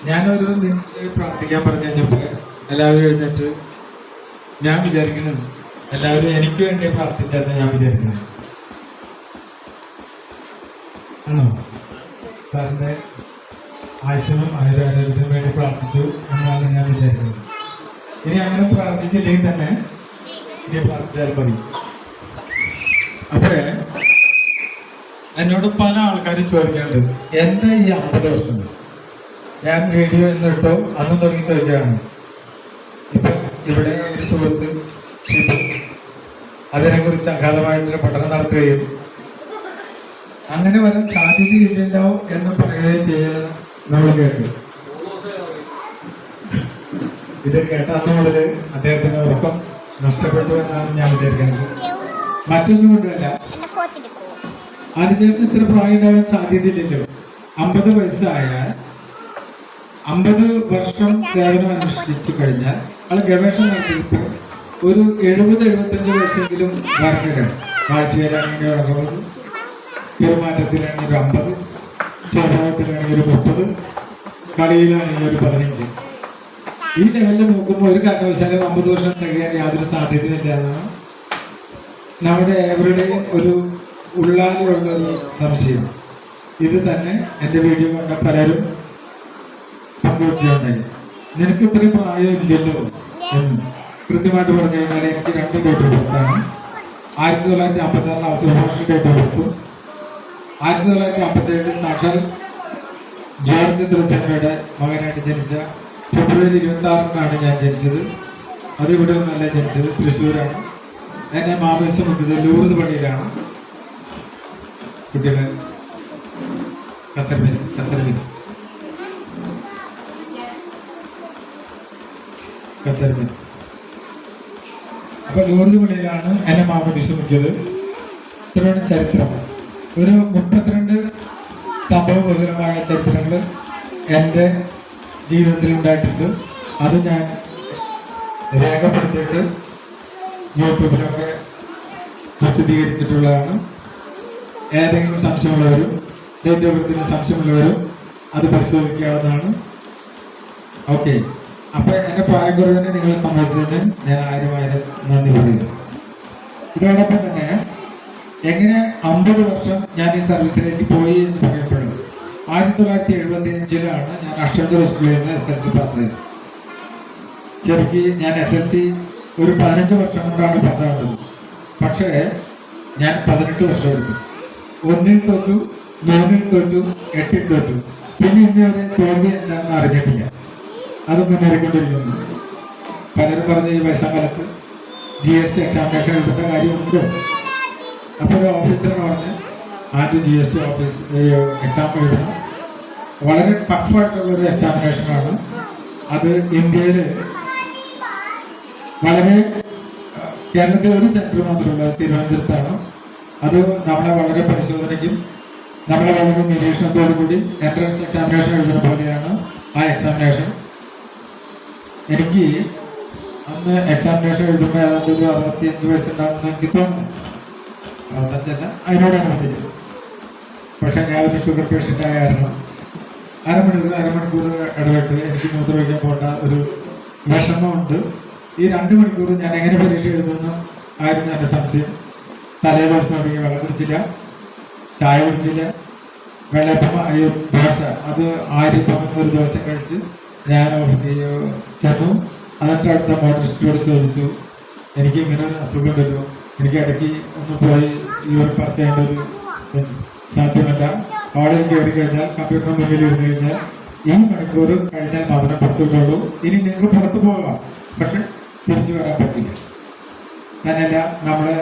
ഞാനൊരു പ്രാർത്ഥിക്കാൻ പറഞ്ഞു കഴിഞ്ഞപ്പോൾ എല്ലാവരും എഴുന്നേറ്റ് ഞാൻ വിചാരിക്കുന്നത് എല്ലാവരും എനിക്ക് വേണ്ടി പ്രാർത്ഥിച്ചാൽ ഞാൻ വിചാരിക്കുന്നത് ആണോ? സാറിൻ്റെ ആയുസിനും ആരോഗ്യത്തിനും വേണ്ടി പ്രാർത്ഥിച്ചു എന്നാണ് ഞാൻ വിചാരിക്കുന്നത്. ഇനി അങ്ങനെ പ്രാർത്ഥിച്ചില്ലെങ്കിൽ തന്നെ ഇനി പ്രാർത്ഥിച്ചാൽ മതി. അപ്പോഴേ എന്നോട് പല ആൾക്കാരും ചോദിക്കാറുണ്ട്, എന്താ ഈ 50 വർഷം ഞാൻ വീഡിയോ എന്നിട്ടോ അന്ന് തുടങ്ങി ചോദിക്കുകയാണ്. ഇപ്പം ഇവിടെ ഒരു സുഹൃത്ത് ഷിബു അതിനെക്കുറിച്ച് അഗാധമായിട്ടൊരു പഠനം നടത്തുകയും അങ്ങനെ വരാൻ സാധ്യതയില്ലല്ലോ എന്ന് പറയുകയും ചെയ്യുന്നത് നമ്മൾ കേട്ടു. ഇത് കേട്ട അന്ന് മുതൽ അദ്ദേഹത്തിന് ഉറക്കം നഷ്ടപ്പെട്ടു എന്നാണ് ഞാൻ വിചാരിക്കുന്നത്. മറ്റൊന്നും കൊണ്ടല്ല, ആദിചേട്ടന് ഇത്ര പ്രായം ഉണ്ടാവാൻ സാധ്യതയില്ലല്ലോ. 50 വയസ്സായാൽ 50 വർഷം സേവനം അനുഷ്ഠിച്ചു കഴിഞ്ഞാൽ അത് ഗവേഷണം നടത്തിയപ്പോൾ ഒരു 70-75 വയസ്സെങ്കിലും വർഗ്ഗരാണ്. കാഴ്ചയിലാണെങ്കിൽ 60, പെരുമാറ്റത്തിലാണെങ്കിൽ ഒരു 50, സ്വഭാവത്തിലാണെങ്കിൽ ഒരു 30, കളിയിലാണെങ്കിൽ ഒരു 15. ഈ ലെവലിൽ നോക്കുമ്പോൾ ഒരു കാരണവശാലും 50 വർഷം തികയാൻ യാതൊരു സാധ്യതയില്ല എന്നാണ് നമ്മുടെ ഏവരുടെയും ഒരു ഉള്ളാലുള്ളൊരു സംശയം. ഇത് തന്നെ എൻ്റെ വീഡിയോ കണ്ട പലരും പങ്കുവയ്ക്കുകയുണ്ടായി. നിനക്ക് ഇത്രയും പ്രായമില്ലല്ലോ എന്ന് കൃത്യമായിട്ട് പറഞ്ഞു കഴിഞ്ഞാൽ എനിക്ക് 2 ഡേറ്റ് കൊടുത്താണ്. 1956 അവസരഭാഷ ഡേറ്റ് കൊടുത്തു. 1957 സാക്ഷാൽ ജോർജ് ത്രിസംഗയുടെ മകനായിട്ട് ജനിച്ച ഫെബ്രുവരി 26-നാണ് ഞാൻ ജനിച്ചത്. അത് ഇവിടെ ഒന്നല്ല ജനിച്ചത്, തൃശ്ശൂരാണ്. എന്നെ മാമേസം മുക്കിയത് ലൂർദ് പള്ളിയിലാണ്. കുട്ടികളെ കസർമിൻ അപ്പൊ ലൂർദ് പള്ളിയിലാണ് എന്നെ മാമേസം മുക്കിയത്. ഇത്രയാണ് ചരിത്രം. ഒരു 32 സംഭവബഹുലമായ ചരിത്രങ്ങൾ എൻ്റെ ജീവിതത്തിൽ ഉണ്ടായിട്ടുണ്ട്. അത് ഞാൻ രേഖപ്പെടുത്തിയിട്ട് യൂട്യൂബിലൊക്കെ പ്രസിദ്ധീകരിച്ചിട്ടുള്ളതാണ്. ഏതെങ്കിലും സംശയമുള്ളവരും ഡേറ്റ് ഓഫ് ബർത്തിന് സംശയമുള്ളവരും അത് പരിശോധിക്കാവുന്നതാണ്. ഓക്കെ, അപ്പോൾ എൻ്റെ പ്രായക്കുറവിനെ നിങ്ങൾ സമ്മതിച്ചതിന് ഞാൻ 1000 നന്ദി പറയുന്നു. ഇതോടൊപ്പം തന്നെ എങ്ങനെ 50 വർഷം ഞാൻ ഈ സർവീസിലേക്ക് പോയി എന്ന് പറയപ്പെടുന്നത് 1975-ലാണ് ഞാൻ അക്ഷര സ്കൂളിൽ നിന്ന് SLC പാസ്സായത്. ശരിക്കും ഞാൻ SLC ഒരു 15 വർഷം കൊണ്ടാണ് പാസ്സാകുന്നത്. പക്ഷേ ഞാൻ 18 വർഷം എടുത്തു. 1-ൽ തോറ്റു, 3-ൽ തോറ്റു, 8-ൽ തോറ്റു. പിന്നെ ഇന്നുവരെ തോൽവി എന്താണെന്ന് അറിഞ്ഞിട്ടില്ല. അത് മുന്നേറിക്കൊണ്ടിരിക്കുന്നു. പലരും പറഞ്ഞ ഈ വയസ്സാകാലത്ത് GST എക്സാമിനേഷൻ എഴുതേണ്ട കാര്യമുണ്ടോ? അപ്പോൾ ഒരു ഓഫീസർ പറഞ്ഞ് ആദ്യം GST ഓഫീസ് എക്സാം എഴുതണം. വളരെ ടഫായിട്ടുള്ളൊരു എക്സാമിനേഷനാണ് അത്. ഇന്ത്യയിൽ വളരെ കേരളത്തിൽ ഒരു സെൻറ്റർ മാത്രമുള്ളത് തിരുവനന്തപുരത്താണ്. അത് നമ്മളെ വളരെ പരിശോധനയ്ക്കും നമ്മളെ വളരെ നിരീക്ഷണത്തോടു കൂടി എൻട്രൻസ് എക്സാമിനേഷൻ എഴുതുന്ന പോലെയാണ് ആ എക്സാമിനേഷൻ. എനിക്ക് അന്ന് എക്സാമിനേഷൻ എഴുതുമ്പോൾ ഏതാണ്ട് ഒരു 65 വയസ്സുണ്ടാകുമെന്ന് എനിക്ക് തോന്നുന്നു. 65 അതിനോടനുബന്ധിച്ച്. പക്ഷേ ഞാൻ ഒരു ഷുഗർ പേഷ്യൻ്റായ കാരണം അരമണിക്കൂർ ഇടവിട്ട് എനിക്ക് മൂത്രമൊഴിക്കാൻ പോകേണ്ട ഒരു വിഷമമുണ്ട്. ഈ 2 മണിക്കൂർ ഞാൻ എങ്ങനെ പരീക്ഷ എഴുതുന്നു ആയിരുന്നു എൻ്റെ സംശയം. തലേ ദിവസം തുടങ്ങി വെള്ളം കുടിച്ചില്ല, ചായ കുടിച്ചില്ല, വെള്ളയപ്പം ദോശ അത് ഒരു ദിവസം കഴിച്ച് ഞാൻ ചെന്നു. എന്നിട്ട് അടുത്ത മോട്ടറിസ്റ്റോട് ചോദിച്ചു, എനിക്ക് ഇങ്ങനെ ഒരു അസുഖം ഉണ്ടല്ലോ, എനിക്ക് ഇടയ്ക്ക് ഒന്ന് പോയി യൂറിൻ പാസ് ചെയ്യേണ്ട ഒരു സാധ്യമല്ല. കോളേജിൽ കയറി കഴിഞ്ഞാൽ കമ്പ്യൂട്ടറിന് മുന്നിൽ ഇരുന്ന് കഴിഞ്ഞാൽ ഈ മണിക്കൂർ കഴിഞ്ഞാൽ മാത്രമേ പുറത്തു വിടുള്ളൂ. ഇനി നിങ്ങൾക്ക് പുറത്തു പോകാം, പക്ഷെ തിരിച്ചു വരാൻ പറ്റില്ല. ഞാനെല്ലാം നമ്മളെ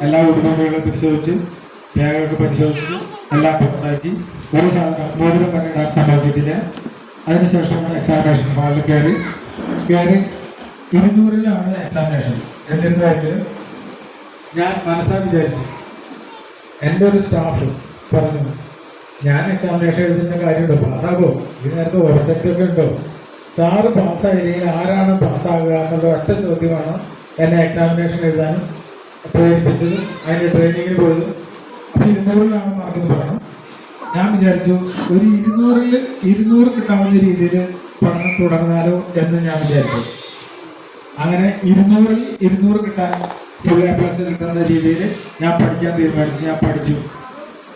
എല്ലാ ഉടുതുണികളും പരിശോധിച്ച് രേഖകളൊക്കെ പരിശോധിച്ച് എല്ലാം ഉണ്ടാക്കി. ഒരു സാധനം മോതിരം വരെ ഇടാൻ സംഭവിച്ചിട്ടില്ല. അതിനുശേഷമാണ് എക്സാമിനേഷൻ ഹാളിൽ കയറി 200-ലാണ് എക്സാമിനേഷൻ. എന്നിരുന്നാലും ഞാൻ മനസ്സാ വിചാരിച്ചു, എൻ്റെ ഒരു സ്റ്റാഫ് പറഞ്ഞു, ഞാൻ എക്സാമിനേഷൻ എഴുതുന്ന കാര്യമുണ്ടോ, പാസ്സാകുമോ, ഇതിനകത്ത് ഓർച്ചൊക്കെ ഉണ്ടോ, സാറ് പാസ്സായില്ലെങ്കിൽ ആരാണ് പാസ്സാകുക എന്നുള്ള ഒറ്റ ചോദ്യമാണ് എന്നെ എക്സാമിനേഷൻ എഴുതാനും പ്രേരിപ്പിച്ചത്. അതിൻ്റെ ട്രെയിനിങ്ങിന് പോയത്. അപ്പോൾ 200-ലാണ് മാർക്കെന്ന് പറയണം. ഞാൻ വിചാരിച്ചു ഒരു 200 കിട്ടാവുന്ന രീതിയിൽ പഠനം തുടർന്നാലോ എന്ന് ഞാൻ വിചാരിച്ചു. അങ്ങനെ 200 കിട്ടാൻ ഫുൾ A+ കിട്ടുന്ന രീതിയിൽ ഞാൻ പഠിക്കാൻ തീരുമാനിച്ചു. ഞാൻ പഠിച്ചു.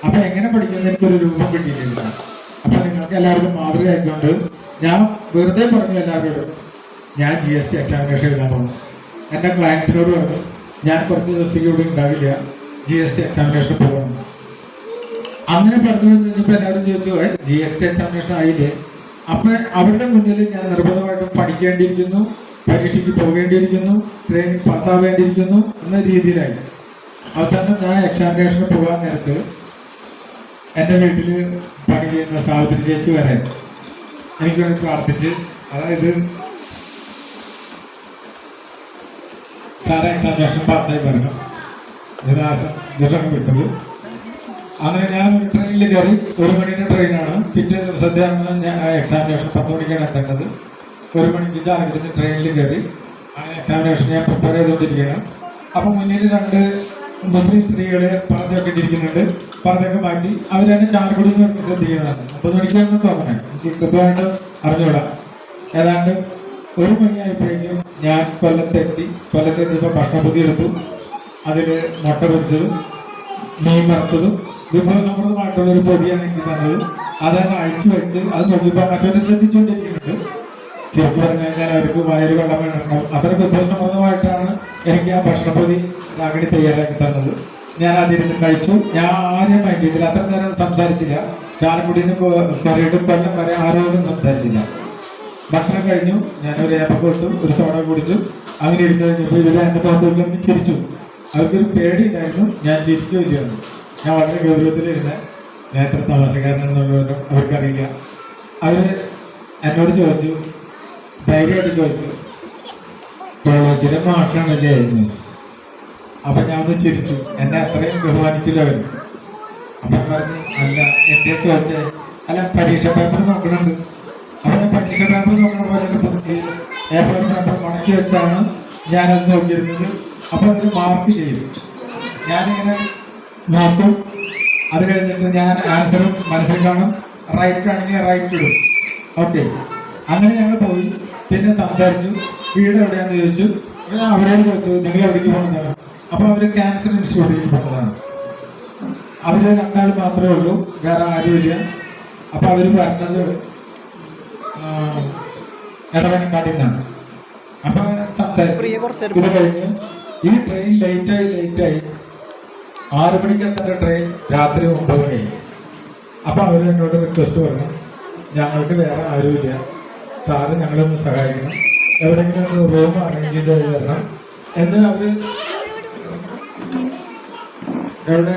അപ്പൊ എങ്ങനെ പഠിക്കുന്നത് എനിക്കൊരു രൂപം കിട്ടിയിട്ടില്ല. അപ്പൊ നിങ്ങൾക്ക് എല്ലാവർക്കും മാതൃകയായിക്കൊണ്ട് ഞാൻ വെറുതെ പറഞ്ഞു എല്ലാവരോടും ഞാൻ GST എക്സാമിനേഷൻ എഴുതാൻ പോകുന്നു. എൻ്റെ ക്ലയൻസിനോട് പറഞ്ഞു ഞാൻ കുറച്ച് ദിവസത്തേക്ക് ഇവിടെ ഉണ്ടാവില്ല, GST എക്സാമിനേഷൻ പോകണം. അങ്ങനെ പറഞ്ഞു കഴിഞ്ഞപ്പോൾ എല്ലാവരും ചോദിച്ചു GST എക്സാമിനേഷൻ ആയില്ലേ? അപ്പൊ അവരുടെ മുന്നിൽ ഞാൻ നിർബന്ധമായിട്ടും പഠിക്കേണ്ടിയിരിക്കുന്നു, പരീക്ഷയ്ക്ക് പോകേണ്ടിയിരിക്കുന്നു, ട്രെയിനിങ് പാസ്സാവേണ്ടിയിരിക്കുന്നു എന്ന രീതിയിലായി. അവസാനം ഞാൻ എക്സാമിനേഷന് പോകാൻ നേരത്ത് എൻ്റെ വീട്ടിൽ പണി ചെയ്യുന്ന സാവിത്രി ചേച്ചി വരെ എനിക്ക് വേണ്ടി പ്രാർത്ഥിച്ച്, അതായത് സാറെ എക്സാമിനേഷൻ പാസ്സായി പറഞ്ഞു നിരാശം വിട്ടത്. അങ്ങനെ ഞാൻ ഒരു ട്രെയിനിൽ കയറി. 1 മണിയുടെ ട്രെയിനാണ്. പിറ്റേ ദിവസത്തെയാണ് ഞാൻ എക്സാമിനേഷൻ 10 മണിക്കാണ് എത്തേണ്ടത്. 1 മണിക്ക് ചാലക്കുടിച്ച് ട്രെയിനിൽ കയറി. അങ്ങനെ എക്സാമിനേഷൻ ഞാൻ പ്രിപ്പയർ ചെയ്തുകൊണ്ടിരിക്കുകയാണ്. അപ്പം മുന്നിൽ 2 മുസ്ലിം സ്ത്രീകൾ പർദ്ദയൊക്കെ ഇട്ടിരിക്കുന്നുണ്ട്. പർദ്ദയൊക്കെ മാറ്റി അവരെന്നെ ചാലക്കുടി എന്ന് പറഞ്ഞ് ശ്രദ്ധിക്കുന്നതാണ്. 30 മണിക്കാണെന്ന് തോന്നണേ, എനിക്ക് കൃത്യമായിട്ട് അറിഞ്ഞുകൂടാ. ഏതാണ്ട് 1 മണിയായപ്പോഴേക്കും ഞാൻ കൊല്ലത്തെത്തിയപ്പോൾ ഭക്ഷണപൊതി എടുത്തു. അതിൽ മുട്ട പൊരിച്ചതും മീൻ വറുത്തതും വിഭവസമൃദ്ധമായിട്ടുള്ളൊരു പൊതിയാണ് എനിക്ക് തന്നത്. അതങ്ങ് അഴിച്ചു വെച്ച് അത് നോക്കിയപ്പോൾ മറ്റൊരു ശ്രദ്ധിച്ചുകൊണ്ടിരിക്കുന്നുണ്ട്. ശരിക്കും പറഞ്ഞു കഴിഞ്ഞാൽ അവർക്ക് വയറ് വെള്ളം വേണം. അത്ര വിഭവസമൃദ്ധമായിട്ടാണ് എനിക്ക് ആ ഭക്ഷണപ്പൊതി രാഗിണി തയ്യാറാക്കി തന്നത്. ഞാൻ അതിരുന്ന് കഴിച്ചു. ഞാൻ ആരെയും മൈൻഡ് ചെയ്തില്ല. അത്ര നേരം സംസാരിച്ചില്ല. ചാലക്കുടിയിൽ നിന്ന് കയറിയിട്ടും കൊല്ലം വരെ ആരോടും സംസാരിച്ചില്ല. ഭക്ഷണം കഴിഞ്ഞു. ഞാനൊരു ഏപ്പൊക്കെ ഇട്ടു, ഒരു സോഡ കുടിച്ചു. അങ്ങനെ ഇരുന്ന് കഴിഞ്ഞപ്പോൾ ഇവർ എൻ്റെ മുഖത്തേക്ക് ഒന്ന് ചിരിച്ചു. അവർക്കൊരു പേടി ഉണ്ടായിരുന്നു ഞാൻ ചിരിക്കുകയില്ലായിരുന്നു. ഞാൻ വളരെ ഗൗരവത്തിലിരുന്ന് ഞാൻ എത്ര താമസക്കാരനെന്നുള്ളവരും അവർക്കറിയില്ല. അവർ എന്നോട് ചോദിച്ചു, ധൈര്യമായിട്ട് ചോദിച്ചു, കോളേജിലെ മാഷാണല്ലേ ആയിരുന്നു. അപ്പം ഞാൻ ഒന്ന് ചിരിച്ചു. എന്നെ അത്രയും ബഹുമാനിച്ചില്ല അവർ. അപ്പം പറഞ്ഞു അല്ല എൻ്റെ ചോദിച്ചേ അല്ല പരീക്ഷ പേപ്പർ നോക്കണുണ്ട്. അപ്പം ഞാൻ പരീക്ഷ പേപ്പർ നോക്കണ പോലെ A4 പേപ്പർ മടക്കി വെച്ചാണ് ഞാനത് നോക്കിയിരുന്നത്. അപ്പോൾ അതിൽ മാർക്ക് ചെയ്യും. ഞാനിങ്ങനെ നോക്കും. അത് കഴിഞ്ഞിട്ട് ഞാൻ ആൻസറും മനസ്സിൽ കാണും. റൈറ്റ് ആണെങ്കിൽ റൈറ്റ് ഇടും. ഓക്കെ, അങ്ങനെ ഞങ്ങൾ പോയി. പിന്നെ സംസാരിച്ചു. വീട് എവിടെയാണെന്ന് ചോദിച്ചു. ഞാൻ അവരോട് ചോദിച്ചു നിങ്ങൾ എവിടേക്ക് പോകുന്നതാണ്? അപ്പോൾ അവർ ക്യാൻസർ ഇൻസ്റ്റിറ്റ്യൂട്ടിലേക്ക് പോകുന്നതാണ്. അവർ 2 ആൾ മാത്രമേ ഉള്ളൂ, വേറെ ആരുമില്ല. അപ്പോൾ അവർ പറഞ്ഞത് എടവനക്കാട്ടിൽ നിന്നാണ്. അപ്പോൾ സംസാരിച്ചു. ഇത് കഴിഞ്ഞ് ഈ ട്രെയിൻ ലേറ്റായി 6 മണിക്ക് എത്തേണ്ട ട്രെയിൻ രാത്രി 9 മണിയായി. അപ്പോൾ അവർ എന്നോട് റിക്വസ്റ്റ് പറഞ്ഞു ഞങ്ങൾക്ക് വേറെ ആരുമില്ല, സാറ് ഞങ്ങളൊന്ന് സഹായിക്കണം, എവിടെയെങ്കിലും ഒന്ന് റൂം അറേഞ്ച് ചെയ്ത് തരണം എന്ന് അവർ എവിടെ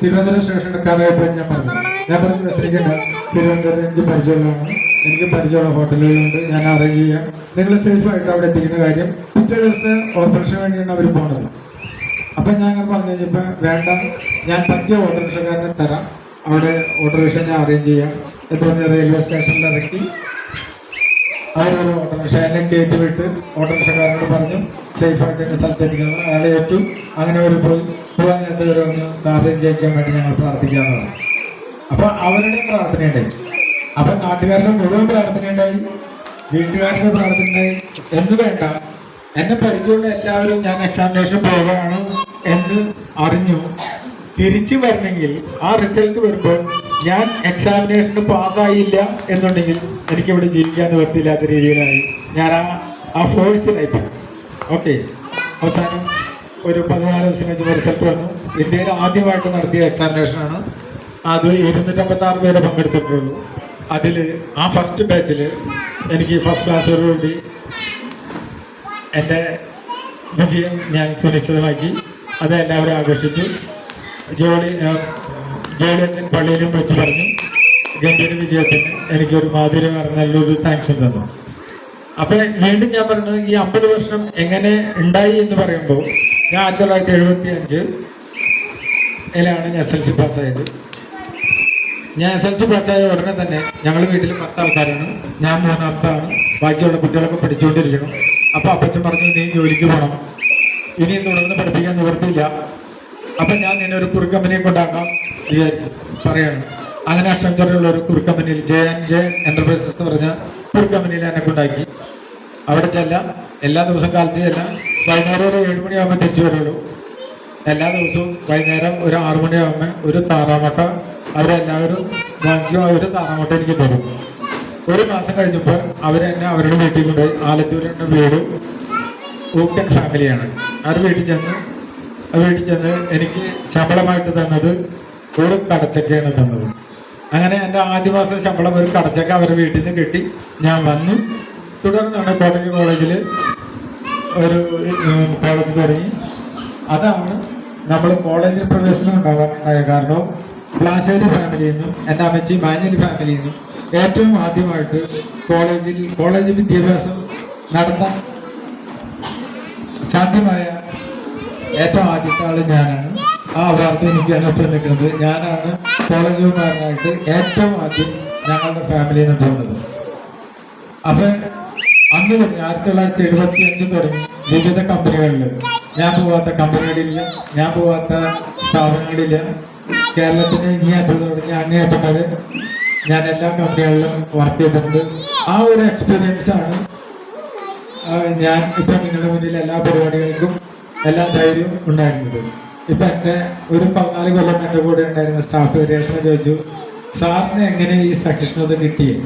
തിരുവനന്തപുരം സ്റ്റേഷൻ എടുക്കാറായപ്പോൾ ഞാൻ പറഞ്ഞു വിശ്രമിക്കേണ്ട, തിരുവനന്തപുരം എനിക്ക് പരിചയമുള്ളതാണ്, എനിക്ക് പരിചയമുള്ള ഹോട്ടലുകളുണ്ട്, ഞാൻ അറേഞ്ച് ചെയ്യാം, നിങ്ങൾ സേഫായിട്ട് അവിടെ എത്തിക്കുന്ന കാര്യം. പിറ്റേ ദിവസത്തെ ഓപ്പറേഷൻ വേണ്ടിയാണ് അവർ പോണത്. അപ്പം ഞാൻ അങ്ങനെ പറഞ്ഞു കഴിഞ്ഞപ്പോൾ വേണ്ട, ഞാൻ പറ്റിയ ഓട്ടോറിക്ഷക്കാരനെ തരാം, അവിടെ ഓട്ടോറിക്ഷ ഞാൻ അറേഞ്ച് ചെയ്യാം എന്ന് പറഞ്ഞ് റെയിൽവേ സ്റ്റേഷനിൽ ഇറക്കി അവരൊരു ഓട്ടോറിക്ഷ എന്നെ കയറ്റി വിട്ട് ഓട്ടോറിക്ഷക്കാരനോട് പറഞ്ഞു സേഫായിട്ട് എൻ്റെ സ്ഥലത്ത് എത്തിക്കുന്നത്. അയാളെ ഏറ്റു. അങ്ങനെ അവർ പോകാൻ നേരത്തെ ഒരു സാറിന് ജയിക്കാൻ വേണ്ടി ഞങ്ങൾ പ്രാർത്ഥിക്കാമെന്ന് പറഞ്ഞു. അപ്പോൾ അവരുടെയും പ്രാർത്ഥനയുണ്ടായി. അപ്പം നാട്ടുകാരുടെ മുഴുവൻ പ്രാർത്ഥനയുണ്ടായി, വീട്ടുകാരുടെ പ്രാർത്ഥനയുണ്ടായി. എന്ന് വേണ്ട, എന്നെ പരിചയമുള്ള എല്ലാവരും ഞാൻ എക്സാമിനേഷൻ പോവുകയാണ് എന്ന് അറിഞ്ഞു. തിരിച്ചു വരണമെങ്കിൽ ആ റിസൾട്ട് വരുമ്പോൾ ഞാൻ എക്സാമിനേഷന് പാസ്സായില്ല എന്നുണ്ടെങ്കിൽ എനിക്കിവിടെ ജീവിക്കാൻ നിവർത്തിയില്ലാത്ത രീതിയിലായി. ഞാൻ ആ ഫോഴ്സിലായി. ഓക്കെ, അവസാനം ഒരു 14 ദിവസം കഴിഞ്ഞ് റിസൾട്ട് വന്നു. ഇന്ത്യയിൽ ആദ്യമായിട്ട് നടത്തിയ എക്സാമിനേഷനാണ് അത്. 256 പേരെ പങ്കെടുത്തിട്ടുള്ളൂ. അതിൽ ആ ഫസ്റ്റ് ബാച്ചിൽ എനിക്ക് ഫസ്റ്റ് ക്ലാസ്സോടുകൂടി എൻ്റെ വിജയം ഞാൻ സുനിശ്ചിതമാക്കി. അത് എല്ലാവരും ആഘോഷിച്ചു. ജോലിയച്ചൻ പള്ളിയിലും വിളിച്ച് പറഞ്ഞു ഗംഭീര വിജയത്തിന് എനിക്കൊരു നല്ലൊരു താങ്ക്സും തന്നു. അപ്പോൾ വീണ്ടും ഞാൻ പറഞ്ഞത് ഈ 50 വർഷം എങ്ങനെ ഉണ്ടായി എന്ന് പറയുമ്പോൾ ഞാൻ 1975 ഞാൻ SLC പാസ്സായത്. ഞാൻ SLC പാസ്സായ ഉടനെ തന്നെ ഞങ്ങൾ വീട്ടിൽ 10 ആൾക്കാരാണ്, ഞാൻ 3ാമത്താണ്, ബാക്കിയുള്ള കുട്ടികളൊക്കെ പഠിച്ചുകൊണ്ടിരിക്കണം. അപ്പോൾ അപ്പച്ചൻ പറഞ്ഞു നീ ജോലിക്ക് പോകണം, ഇനിയും തുടർന്ന് പഠിപ്പിക്കാൻ നിവർത്തിയില്ല, അപ്പം ഞാൻ നിന്നെ ഒരു കുറി കമ്പനിയെ കൊണ്ടാക്കാം വിചാരിച്ചു. പറയാണ്. അങ്ങനെ അഷ്ടംതുറയുള്ള ഒരു കുറുക്കമ്പനിയിൽ JNJ എന്റർപ്രൈസസ് എന്ന് പറഞ്ഞ കുറുക്കമ്പനിയിൽ എന്നെ കൊണ്ടാക്കി. അവിടെ ചെല്ലാം, എല്ലാ ദിവസവും കാലത്ത് ചെല്ലാം, വൈകുന്നേരം ഒരു 7 മണിയാകുമ്പോൾ തിരിച്ചു വരുള്ളൂ. എല്ലാ ദിവസവും വൈകുന്നേരം ഒരു 6 മണിയാകുമ്പോൾ ഒരു താറാമുട്ട അവരെല്ലാവരും വാങ്ങിക്കും. ഒരു താറാമുട്ട എനിക്ക് തരും. ഒരു മാസം കഴിഞ്ഞപ്പോൾ അവരെന്നെ അവരുടെ വീട്ടിൽ കൊണ്ടുപോയി. ആലത്തൂരിൻ്റെ വീട് ഊക്കൻ ഫാമിലിയാണ്. അവർ വീട്ടിൽ ചെന്ന് എനിക്ക് ശമ്പളമായിട്ട് തന്നത് ഒരു കടച്ചക്കയാണ് തന്നത്. അങ്ങനെ എൻ്റെ ആദ്യ മാസം ശമ്പളം ഒരു കടച്ചക്ക അവരുടെ വീട്ടിൽ നിന്ന് കിട്ടി. ഞാൻ വന്നു. തുടർന്നാണ് കോട്ടയം കോളേജിൽ ഒരു കോളേജ് തുടങ്ങി. അതാണ് നമ്മൾ കോളേജിൽ പ്രവേശനം ഉണ്ടാകാനുണ്ടായ കാരണവും പ്ലാശ്ശേരി ഫാമിലിയിൽ നിന്നും എൻ്റെ അമ്മച്ചി മാഞ്ഞേരി ഫാമിലിയിൽ നിന്നും ഏറ്റവും ആദ്യമായിട്ട് കോളേജ് വിദ്യാഭ്യാസം നടത്താൻ സാധ്യമായ ഏറ്റവും ആദ്യത്തെ ആൾ ഞാനാണ്. ആ വാർത്ത എനിക്കാണ് ഇപ്പോൾ നിൽക്കുന്നത്. ഞാനാണ് കോളേജുകാരനായിട്ട് ഏറ്റവും ആദ്യം ഞങ്ങളുടെ ഫാമിലിയിൽ നിന്ന് പോകുന്നത്. അപ്പം അന്ന് തുടങ്ങി 1975 തുടങ്ങി വിവിധ കമ്പനികളിൽ ഞാൻ പോകാത്ത കമ്പനികളില്ല, ഞാൻ പോകാത്ത സ്ഥാപനങ്ങളില്ല. കേരളത്തിന് ഇങ്ങേയറ്റം തുടങ്ങി അങ്ങേയറ്റം വരെ ഞാൻ എല്ലാ കമ്പനികളിലും വർക്ക് ചെയ്തിട്ടുണ്ട്. ആ ഒരു എക്സ്പീരിയൻസാണ് ഞാൻ ഇപ്പം നിങ്ങളുടെ മുന്നിൽ എല്ലാ പരിപാടികൾക്കും എല്ലാ ധൈര്യവും ഉണ്ടായിരുന്നത്. ഇപ്പം എൻ്റെ ഒരു 14 കൊല്ലം എൻ്റെ കൂടെ ഉണ്ടായിരുന്ന സ്റ്റാഫ് രേഷ്മ ചോദിച്ചു, സാറിന് എങ്ങനെ ഈ സഹിഷ്ണുത കിട്ടിയേ?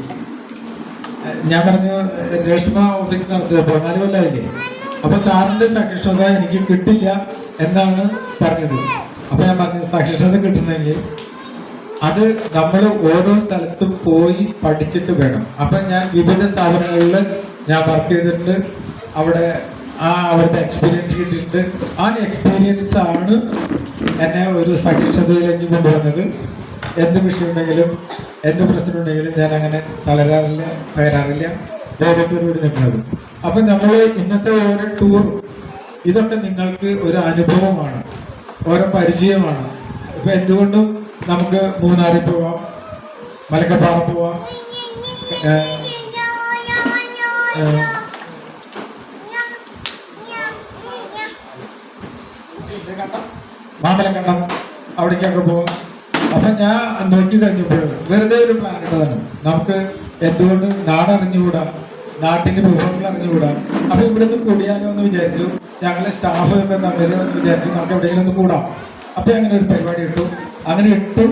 ഞാൻ പറഞ്ഞു, രേഷ്മ ഓഫീസിൽ നടത്തിയത് 14 കൊല്ലമായില്ലേ, അപ്പോൾ സാറിൻ്റെ സഹിഷ്ണുത എനിക്ക് കിട്ടില്ല എന്നാണ് പറഞ്ഞത്. അപ്പോൾ ഞാൻ പറഞ്ഞു, സഹിഷ്ണുത കിട്ടണമെങ്കിൽ അത് നമ്മൾ ഓരോ സ്ഥലത്തും പോയി പഠിച്ചിട്ട് വേണം. അപ്പം ഞാൻ വിവിധ സ്ഥാപനങ്ങളിൽ ഞാൻ വർക്ക് ചെയ്തിട്ടുണ്ട്. അവിടുത്തെ എക്സ്പീരിയൻസ് കിട്ടിയിട്ടുണ്ട്. ആ എക്സ്പീരിയൻസ് ആണ് എന്നെ ഒരു സഹിഷ്ണുതയിലേക്ക് കൊണ്ടുവന്നത്. എന്ത് വിഷയമുണ്ടെങ്കിലും എന്ത് പ്രശ്നമുണ്ടെങ്കിലും ഞാൻ അങ്ങനെ തകരാറില്ല, ധൈര്യത്തോടുകൂടി നിൽക്കുന്നത്. അപ്പം നമ്മൾ ഇന്നത്തെ ഓരോ ടൂർ ഇതൊക്കെ നിങ്ങൾക്ക് ഒരു അനുഭവമാണ്, ഓരോ പരിചയമാണ്. ഇപ്പം എന്തുകൊണ്ടും നമുക്ക് മൂന്നാറിൽ പോവാം, മലക്കപ്പാറ പോവാം, മാമലക്കണ്ടം, അവിടേക്കൊക്കെ പോവാം. അപ്പം ഞാൻ നോക്കി കഴിഞ്ഞപ്പോൾ വെറുതെ ഒരു പ്ലാൻ ഇട്ടതാണ്. നമുക്ക് എന്തുകൊണ്ട് നാടറിഞ്ഞുകൂടാ, നാട്ടിൻ്റെ വിഭവങ്ങൾ അറിഞ്ഞുകൂടാ. അപ്പോൾ ഇവിടെ നിന്ന് കൂടിയാലോ എന്ന് വിചാരിച്ചു. ഞങ്ങളെ സ്റ്റാഫ് ഒക്കെ തമ്മിൽ വിചാരിച്ചു നമുക്ക് എവിടെയെങ്കിലും ഒന്ന് കൂടാം. അപ്പോൾ അങ്ങനെ ഒരു പരിപാടി ഇട്ടു. അങ്ങനെ ഇട്ടു.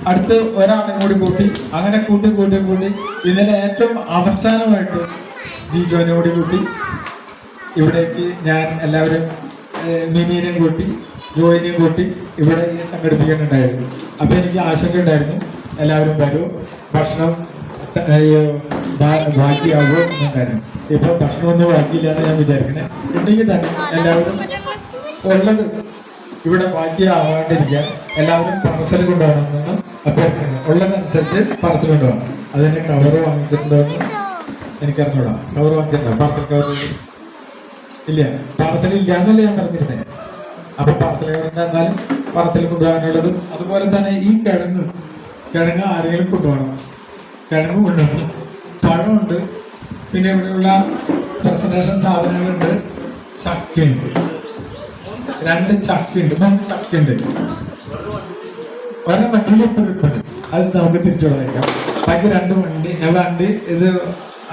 അടുത്ത് ഒരാളെ കൂട്ടി അങ്ങനെ കൂട്ടി ഇന്നലെ ഏറ്റവും അവസാനമായിട്ട് ജിജോനെ കൂട്ടി ഇവിടേക്ക് ഞാൻ എല്ലാവരും മിനിനെയും കൂട്ടി ജോയിനെയും കൂട്ടി ഇവിടെ ഈ സംഘടിപ്പിക്കാനുണ്ടായിരുന്നു. അപ്പോൾ എനിക്ക് ആശങ്ക ഉണ്ടായിരുന്നു, എല്ലാവരും വരും, ഭക്ഷണം ബാക്കിയാകുമോ എന്നുണ്ടായിരുന്നു. ഇപ്പോൾ ഭക്ഷണമൊന്നും ബാക്കിയില്ല എന്ന് ഞാൻ വിചാരിക്കണേ. ഉണ്ടെങ്കിൽ തന്നെ എല്ലാവരും ഉള്ളത് ഇവിടെ ബാക്കിയാവാണ്ടിരിക്കാൻ എല്ലാവരും പാർസൽ കൊണ്ടുപോകണമെന്ന് അഭ്യർത്ഥിക്കുന്നു. ഉള്ളതനുസരിച്ച് പാർസൽ കൊണ്ടുപോകണം. അതിന് കവർ വാങ്ങിച്ചിട്ടുണ്ടോ എന്ന് എനിക്കറിഞ്ഞൂടാ. കവർ വാങ്ങിച്ചിട്ടുണ്ടോ? പാർസൽ കവർ ഇല്ല, പാർസൽ ഇല്ല എന്നല്ലേ ഞാൻ പറഞ്ഞിരുന്നേ. അപ്പൊ പാർസൽ കവർ എന്നാലും പാർസൽ കൊണ്ടുപോകാനുള്ളതും അതുപോലെ തന്നെ ഈ കിഴങ്ങ് ആരെങ്കിലും കൊണ്ടുപോകണം. കിഴങ്ങ് കൊണ്ടുപോകണം, പഴമുണ്ട്, പിന്നെ ഇവിടെയുള്ള പ്രസന്റേഷൻ സാധനങ്ങളുണ്ട്, ചക്കയുണ്ട്, 2 ചക്കയുണ്ട്, 3 ചക്കയുണ്ട്. ഒരെണ്ണം വണ്ടിയിൽ ഇപ്പോൾ ഇരിപ്പുണ്ട്, അത് നമുക്ക് തിരിച്ചു കൊടുത്തേക്കാം. ബാക്കി 2 വണ്ടി ഇത്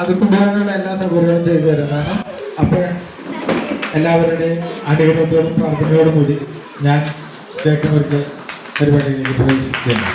അത് കൊണ്ടുപോകാനുള്ള എല്ലാ സൗകര്യങ്ങളും ചെയ്തു തരുന്നതാണ്. അപ്പോൾ എല്ലാവരുടെയും അനുഗ്രഹത്തോടും പ്രാർത്ഥനയോടും കൂടി ഞാൻ കേൾക്കുന്നവർക്ക് പരിപാടിയിലേക്ക് പ്രവേശിക്കുകയാണ്.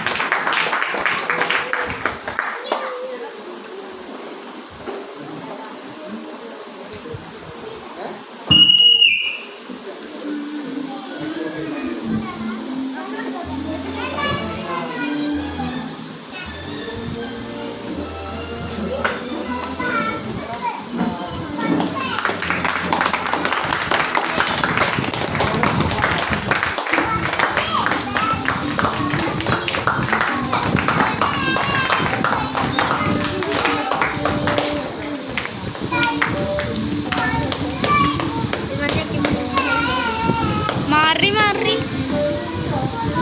മാറി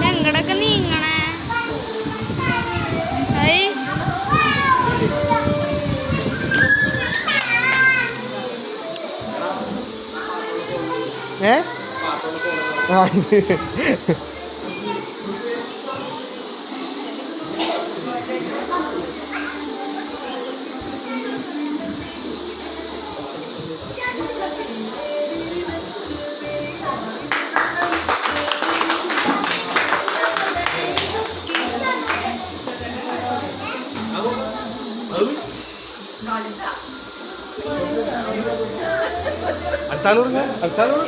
എങ്ങടൊക്കെ നീങ്ങണേ. അടുത്താളോട് അടുത്താളോട്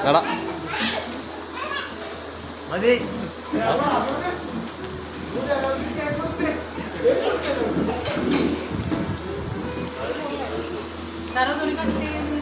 എടാ മതി സാറൊന്നുകൂടി കട്ട് ചെയ്യുന്നു